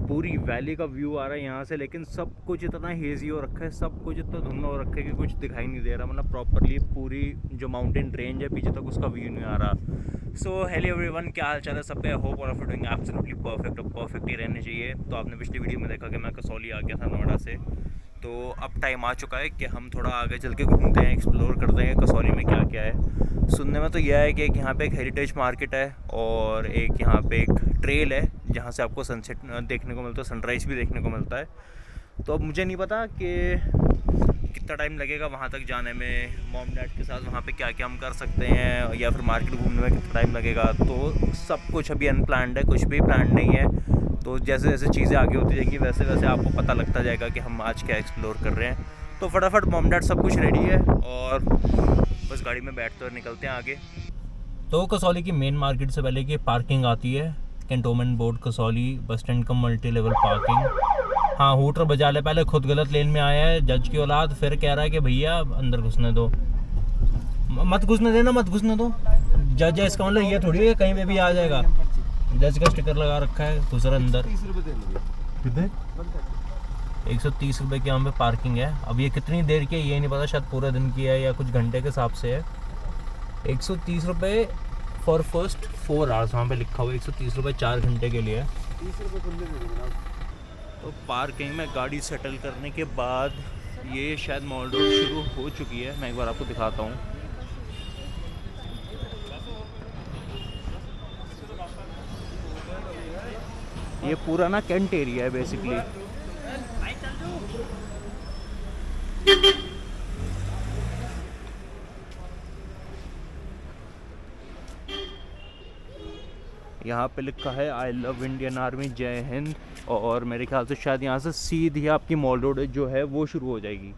पूरी वैली का व्यू आ रहा है यहाँ से, लेकिन सब कुछ इतना हेजी हो रखा है, सब कुछ इतना धुंधला हो रखा है कि कुछ दिखाई नहीं दे रहा। मतलब प्रॉपरली पूरी जो माउंटेन रेंज है पीछे तक उसका व्यू नहीं आ रहा। सो हेलो एवरीवन, क्या हाल चाल है सबका? Hope all of you doing absolutely perfect, और परफेक्ट ही रहने चाहिए। तो आपने पिछली वीडियो में देखा कि मैं कसौली आ गया था नोएडा से। तो अब टाइम आ चुका है कि हम थोड़ा आगे चल के घूमते हैं, एक्सप्लोर करते हैं कसौली में क्या क्या है। सुनने में तो यह है कि एक यहाँ पे एक हेरिटेज मार्केट है और एक यहाँ पे एक ट्रेल है जहाँ से आपको सनसेट देखने को मिलता है, सनराइज़ भी देखने को मिलता है। तो अब मुझे नहीं पता कि कितना टाइम लगेगा वहाँ तक जाने में, मॉम डैड के साथ वहाँ पे क्या क्या हम कर सकते हैं, या फिर मार्केट घूमने में कितना टाइम लगेगा। तो सब कुछ अभी अनप्लान्ड है, कुछ भी प्लान नहीं है। तो जैसे जैसे चीज़ें आगे होती जाएंगी वैसे वैसे आपको पता लगता जाएगा कि हम आज क्या एक्सप्लोर कर रहे हैं। तो फटाफट मॉम डैड सब कुछ रेडी है और बस गाड़ी में बैठते और निकलते हैं आगे। तो कसौली की मेन मार्केट से पहले की पार्किंग आती है, cantonment board Kasauli bus stand का मल्टी लेवल पार्किंग। हाँ, हूटर बजा ले, पहले खुद गलत लेन में आया है जज की औलाद, फिर कह रहा है कि भैया अंदर घुसने दो। मत घुसने देना, मत घुसने दो। जज है इसका मतलब ये थोड़ी है कहीं पे भी आ जाएगा। जज का स्टिकर लगा रखा है, घुस रहा अंदर। कितने? 130 रुपये की यहाँ पे पार्किंग है। अब ये कितनी देर की है ये नहीं पता, शायद पूरे दिन की है या कुछ घंटे के हिसाब से है। 130 रुपये फॉर फर्स्ट 4 आवर्स वहाँ पे लिखा हुआ है। 130 रुपये 4 घंटे के लिए। 30 रुपये खुले दे देना। तो पार्किंग में गाड़ी सेटल करने के बाद ये शायद मॉल रोड शुरू हो चुकी है। मैं एक बार आपको दिखाता हूँ। ये पूरा ना कैंट एरिया है बेसिकली। यहाँ पे लिखा है आई लव इंडियन आर्मी, जय हिंद। और मेरे ख्याल से शायद यहाँ से सीधी आपकी मॉल रोड जो है वो शुरू हो जाएगी।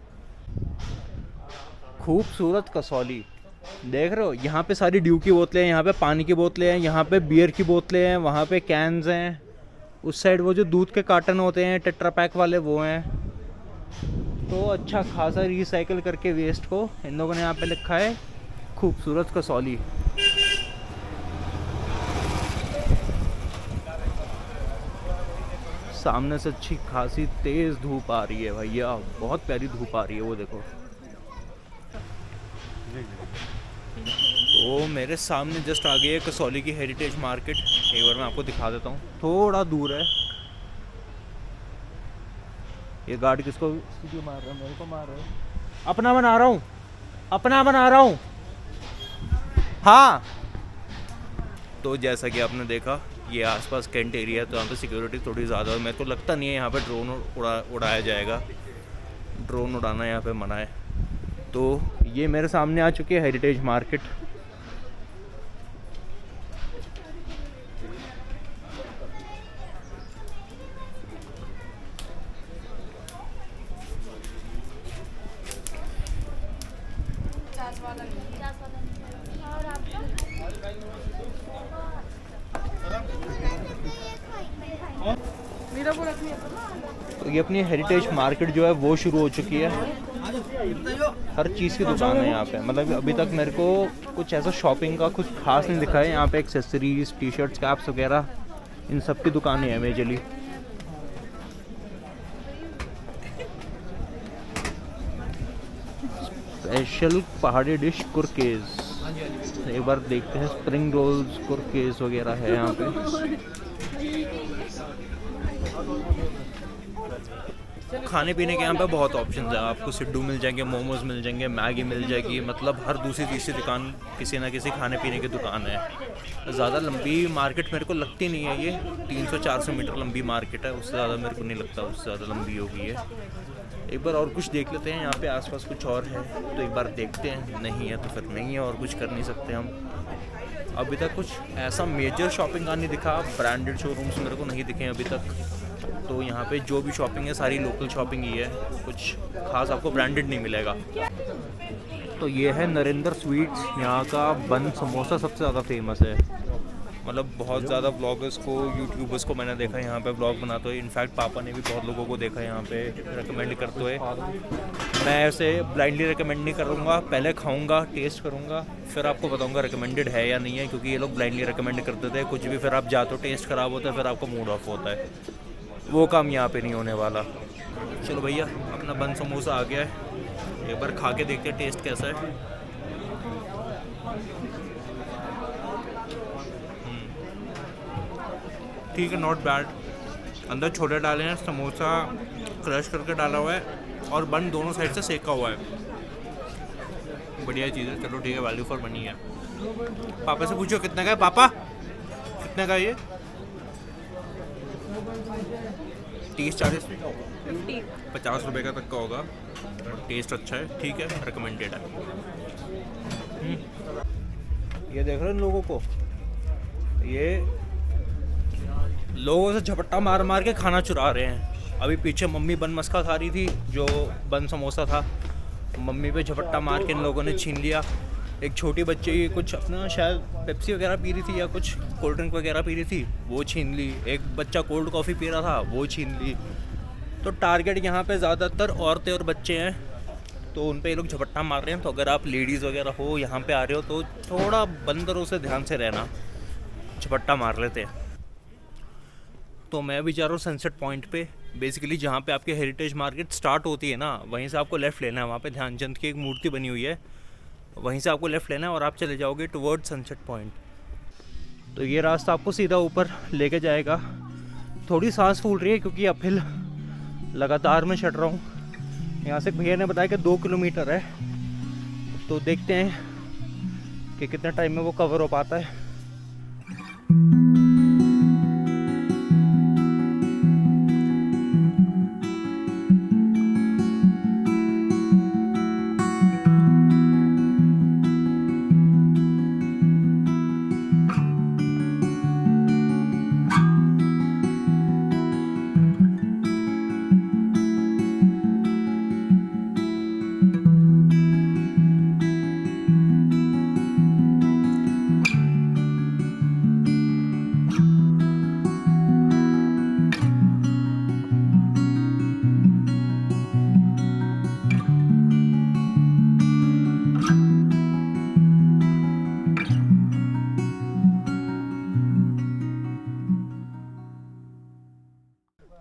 खूबसूरत कसौली देख रहे हो, यहाँ पे सारी ड्यू की बोतलें हैं, यहाँ पे पानी की बोतलें हैं, यहाँ पे बियर की बोतलें हैं, वहाँ पे कैन्स हैं। उस साइड वो जो दूध के कार्टन होते हैं टेट्रा पैक वाले वो हैं। तो अच्छा खासा रिसाइकिल करके वेस्ट को इन लोगों ने यहाँ पे लिखा है खूबसूरत कसौली। सामने से अच्छी खासी तेज़ धूप आ रही है भैया, बहुत प्यारी धूप आ रही है, वो देखो। तो मेरे सामने जस्ट आ गई है कसौली की हेरिटेज मार्केट। एक बार मैं आपको दिखा देता हूँ, थोड़ा दूर है। ये गार्ड किसको क्यों मार रहा है? मेरे को मार रहा है। अपना बना रहा हूँ, अपना बना रहा हूँ। हाँ, तो जैसा कि आपने देखा ये आसपास कैंट एरिया है, तो यहाँ पे सिक्योरिटी थोड़ी ज़्यादा है। मेरे को लगता नहीं है यहाँ पे ड्रोन उड़ाया जाएगा। ड्रोन उड़ाना यहाँ पे मना है। तो ये मेरे सामने आ चुकी है हेरिटेज मार्केट। तो ये अपनी हेरिटेज मार्केट जो है वो शुरू हो चुकी है। हर चीज़ की दुकान है यहाँ पे। मतलब अभी तक मेरे को कुछ ऐसा शॉपिंग का कुछ खास नहीं दिखा है। यहाँ पे एक्सेसरीज, टी शर्ट्स, कैप्स वगैरह इन सब की दुकानें हैं मेजरली। स्पेशल पहाड़ी डिश कुरकेज, एक बार देखते हैं। स्प्रिंग रोल्स, कुरकेज वगैरह है यहाँ पे। खाने पीने के यहाँ पे बहुत ऑप्शन है। आपको सिड्डू मिल जाएंगे, मोमोज मिल जाएंगे, मैगी मिल जाएगी। मतलब हर दूसरी तीसरी दुकान किसी ना किसी खाने पीने की दुकान है। ज़्यादा लंबी मार्केट मेरे को लगती नहीं है ये। 300-400 मीटर लंबी मार्केट है, उससे ज़्यादा मेरे को नहीं लगता उससे ज़्यादा लंबी होगी ये। एक बार और कुछ देख लेते हैं, यहाँ पे आसपास कुछ और है तो एक बार देखते हैं। नहीं है तो फिर नहीं है, और कुछ कर नहीं सकते हम। अभी तक कुछ ऐसा मेजर शॉपिंग का नहीं दिखा। ब्रांडेड शोरूम्स मेरे को नहीं दिखे अभी तक। तो यहाँ पे जो भी शॉपिंग है सारी लोकल शॉपिंग ही है, कुछ खास आपको ब्रांडेड नहीं मिलेगा। तो ये है नरेंद्र स्वीट्स। यहाँ का बन समोसा सबसे ज़्यादा फेमस है। मतलब बहुत ज़्यादा व्लॉगर्स को, यूट्यूबर्स को मैंने देखा यहाँ पे व्लॉग बनाते हुए। इनफैक्ट पापा ने भी बहुत लोगों को देखा यहाँ पे रेकमेंड करते हुए। मैं ऐसे ब्लाइंडली रेकमेंड नहीं करूँगा, पहले खाऊँगा, टेस्ट करूँगा, फिर आपको बताऊँगा रेकमेंडेड है या नहीं है। क्योंकि ये लोग ब्लाइंडली रेकमेंड करते थे कुछ भी, फिर आप जाते हो टेस्ट ख़राब होता है, फिर आपका मूड ऑफ होता है। वो काम यहाँ पे नहीं होने वाला। चलो भैया, अपना बन समोसा आ गया है, एक बार खा के देखते हैं टेस्ट कैसा है। ठीक है, नॉट बैड। अंदर छोले डाले हैं, समोसा क्रश करके डाला हुआ है और बन दोनों साइड से सेका हुआ है। बढ़िया चीज़ है। चलो ठीक है, वैल्यू फॉर मनी है। पापा से पूछो कितने का है। पापा कितने का है ये? 30-40 50 रुपये का तक का होगा। टेस्ट अच्छा है, ठीक है, रिकमेंडेड है। ये देख रहे हैं इन लोगों को, ये लोगों से झपट्टा मार मार के खाना चुरा रहे हैं। अभी पीछे मम्मी बन मस्का खा रही थी, जो बन समोसा था, मम्मी पे झपट्टा मार के इन लोगों ने छीन लिया। एक छोटी बच्ची कुछ अपना शायद पेप्सी वगैरह पी रही थी या कुछ कोल्ड ड्रिंक वगैरह पी रही थी, वो छीन ली। एक बच्चा कोल्ड कॉफ़ी पी रहा था, वो छीन ली। तो टारगेट यहाँ पे ज़्यादातर औरतें और बच्चे हैं, तो उन पे ये लोग झपट्टा मार रहे हैं। तो अगर आप लेडीज़ वगैरह हो, यहाँ पे आ रहे हो, तो थोड़ा बंदरों से ध्यान से रहना, झपट्टा मार लेते हैं। तो मैं भी जा रहा हूँ सनसेट पॉइंट पे। बेसिकली जहाँ पे आपके हेरिटेज मार्केट स्टार्ट होती है ना, वहीं से आपको लेफ़्ट लेना है। वहाँ पे ध्यानचंद की एक मूर्ति बनी हुई है, वहीं से आपको लेफ़्ट लेना है और आप चले जाओगे टुवर्ड सनसेट पॉइंट। तो ये रास्ता आपको सीधा ऊपर लेके जाएगा। थोड़ी सांस फूल रही है क्योंकि अपहिल लगातार मैं चढ़ रहा हूँ। यहाँ से भैया ने बताया कि 2 किलोमीटर है, तो देखते हैं कि कितने टाइम में वो कवर हो पाता है।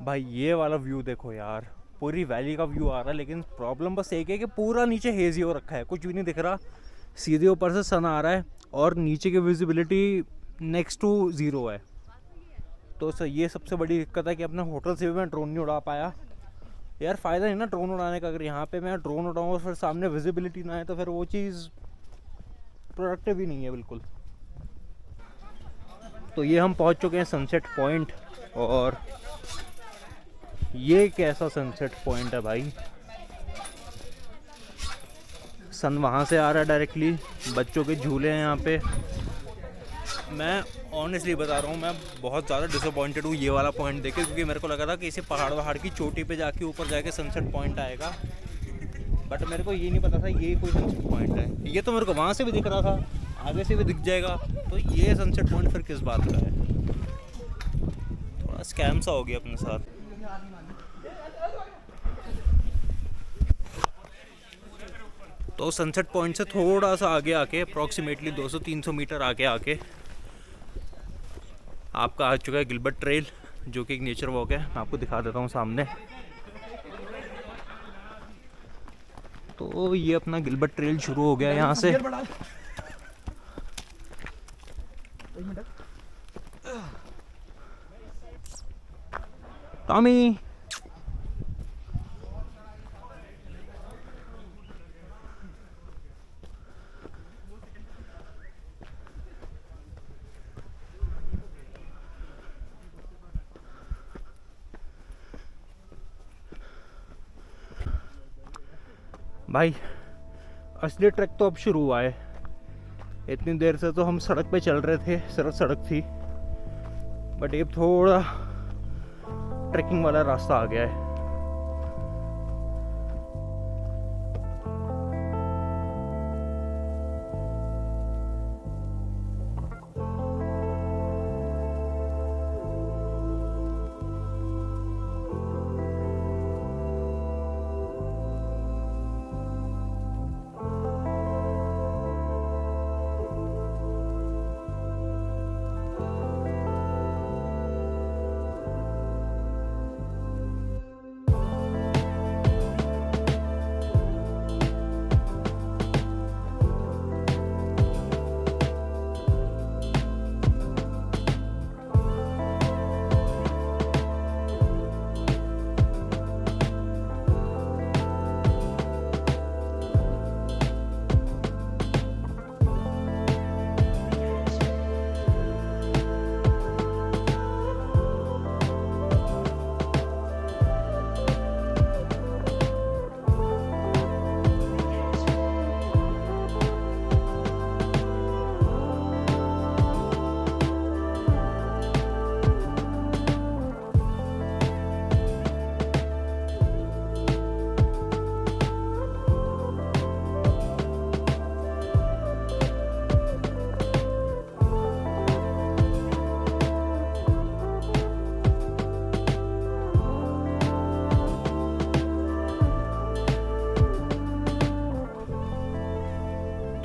भाई ये वाला व्यू देखो यार, पूरी वैली का व्यू आ रहा है, लेकिन प्रॉब्लम बस एक है कि पूरा नीचे हेजी हो रखा है, कुछ भी नहीं दिख रहा। सीधे ऊपर से सन आ रहा है और नीचे की विजिबिलिटी नेक्स्ट टू ज़ीरो है। तो सर ये सबसे बड़ी दिक्कत है कि अपने होटल से भी मैं ड्रोन नहीं उड़ा पाया। यार फ़ायदा नहीं ना ड्रोन उड़ाने का, अगर यहाँ पे मैं ड्रोन उड़ाऊँ और फिर सामने विजिबिलिटी ना है तो फिर वो चीज़ प्रोडक्टिव ही नहीं है बिल्कुल। तो ये हम पहुँच चुके हैं सनसेट पॉइंट, और ये कैसा सनसेट पॉइंट है भाई। सन वहाँ से आ रहा है डायरेक्टली, बच्चों के झूले हैं यहाँ पे। मैं ऑनेस्टली बता रहा हूँ, मैं बहुत ज़्यादा डिसअपॉइंटेड हूँ ये वाला पॉइंट देखे, क्योंकि मेरे को लगा था कि इसे पहाड़ की चोटी पे जाके ऊपर जाके सनसेट पॉइंट आएगा, बट मेरे को ये नहीं पता था ये कोई सनसेट पॉइंट है। ये तो मेरे को वहाँ से भी दिख रहा था, आगे से भी दिख जाएगा, तो ये सनसेट पॉइंट फिर किस बात का है। थोड़ा स्कैम सा हो गया अपने साथ। तो सनसेट पॉइंट से थोड़ा सा आगे आके, अप्रॉक्सीमेटली 200-300 मीटर आगे आके आपका आ चुका है गिलबर्ट ट्रेल, जो कि एक नेचर वॉक है। मैं आपको दिखा देता हूँ सामने। तो ये अपना गिलबर्ट ट्रेल शुरू हो गया यहाँ से। टॉमी भाई, असली ट्रैक तो अब शुरू हुआ है। इतनी देर से तो हम सड़क पे चल रहे थे, सिर्फ सड़क थी, बट ये थोड़ा ट्रैकिंग वाला रास्ता आ गया है।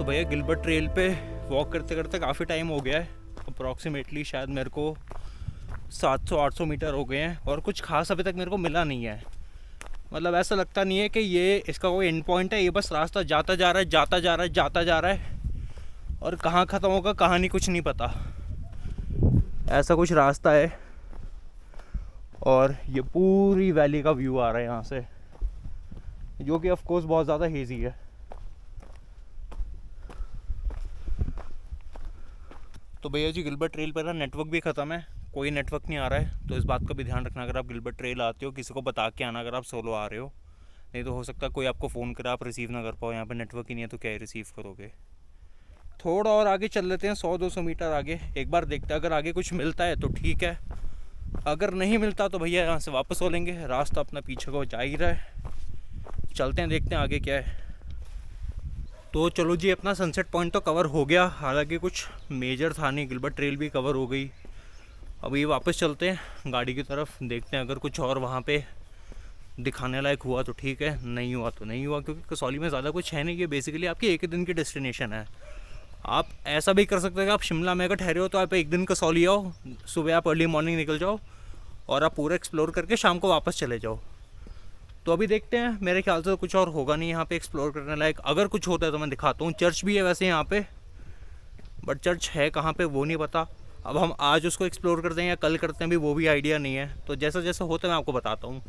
तो भैया गिलबर्ट ट्रेल पे वॉक करते करते काफ़ी टाइम हो गया है, अप्रॉक्सीमेटली शायद मेरे को 700-800 मीटर हो गए हैं और कुछ खास अभी तक मेरे को मिला नहीं है। मतलब ऐसा लगता नहीं है कि ये इसका कोई एंड पॉइंट है, ये बस रास्ता जाता जा रहा है जाता जा रहा है जाता जा रहा है और कहाँ ख़त्म होगा कहानी कुछ नहीं पता, ऐसा कुछ रास्ता है। और ये पूरी वैली का व्यू आ रहा है यहाँ से, जो कि ऑफ कोर्स बहुत ज़्यादा हेज़ी है। तो भैया जी गिलबर्ट ट्रेल पर ना नेटवर्क भी ख़त्म है, कोई नेटवर्क नहीं आ रहा है, तो इस बात का भी ध्यान रखना अगर आप गिलबर्ट ट्रेल आते हो, किसी को बता के आना अगर आप सोलो आ रहे हो, नहीं तो हो सकता है कोई आपको फ़ोन करे आप रिसीव ना कर पाओ, यहाँ पे नेटवर्क ही नहीं है तो क्या ही रिसीव करोगे। थोड़ा और आगे चल लेते हैं, 100-200 मीटर आगे, एक बार देखते हैं अगर आगे कुछ मिलता है तो ठीक है, अगर नहीं मिलता तो भैया यहाँ से वापस हो लेंगे, रास्ता अपना पीछे को जा ही रहा है। चलते हैं देखते हैं आगे क्या है। तो चलो जी, अपना सनसेट पॉइंट तो कवर हो गया, हालांकि कुछ मेजर था नहीं, गिलबर्ट ट्रेल भी कवर हो गई। अभी वापस चलते हैं गाड़ी की तरफ, देखते हैं अगर कुछ और वहाँ पे दिखाने लायक हुआ तो ठीक है, नहीं हुआ तो नहीं हुआ, क्योंकि कसौली में ज़्यादा कुछ है नहीं, ये बेसिकली आपकी एक ही दिन की डेस्टिनेशन है। आप ऐसा भी कर सकते हैं कि आप शिमला में अगर ठहरे हो तो आप एक दिन कसौली आओ, सुबह आप अर्ली मॉर्निंग निकल जाओ और आप पूरा एक्सप्लोर करके शाम को वापस चले जाओ। तो अभी देखते हैं, मेरे ख्याल से कुछ और होगा नहीं यहाँ पे एक्सप्लोर करने लायक, अगर कुछ होता है तो मैं दिखाता हूँ। चर्च भी है वैसे यहाँ पे, बट चर्च है कहाँ पे वो नहीं पता। अब हम आज उसको एक्सप्लोर करते हैं या कल करते हैं भी वो भी आइडिया नहीं है, तो जैसा जैसा होता है मैं आपको बताता हूँ।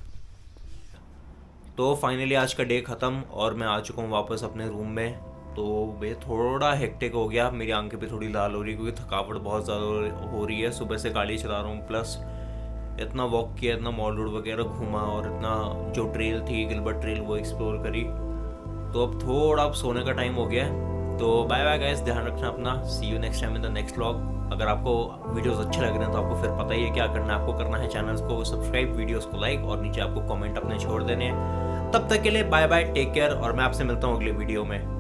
तो फाइनली आज का डे ख़त्म और मैं आ चुका हूँ वापस अपने रूम में। तो भैया थोड़ा हेक्टिक हो गया, मेरी आंखें भी थोड़ी लाल हो रही है क्योंकि थकावट बहुत ज़्यादा हो रही है, सुबह से गाड़ी चला रहा हूँ, प्लस इतना वॉक किया, इतना मॉल रोड वगैरह घूमा और इतना जो ट्रेल थी गिलबर्ट ट्रेल वो एक्सप्लोर करी। तो अब थोड़ा अब सोने का टाइम हो गया है, तो बाय बाय गाइस, ध्यान रखना अपना, see you next time in the next vlog. अगर आपको वीडियोस अच्छे लग रहे हैं तो आपको फिर पता ही है क्या करना है, आपको करना है चैनल को सब्सक्राइब, वीडियोस को लाइक और नीचे आपको कमेंट अपने छोड़ देने हैं। तब तक के लिए बाय बाय, टेक केयर और मैं आपसे मिलता हूँ अगले वीडियो में।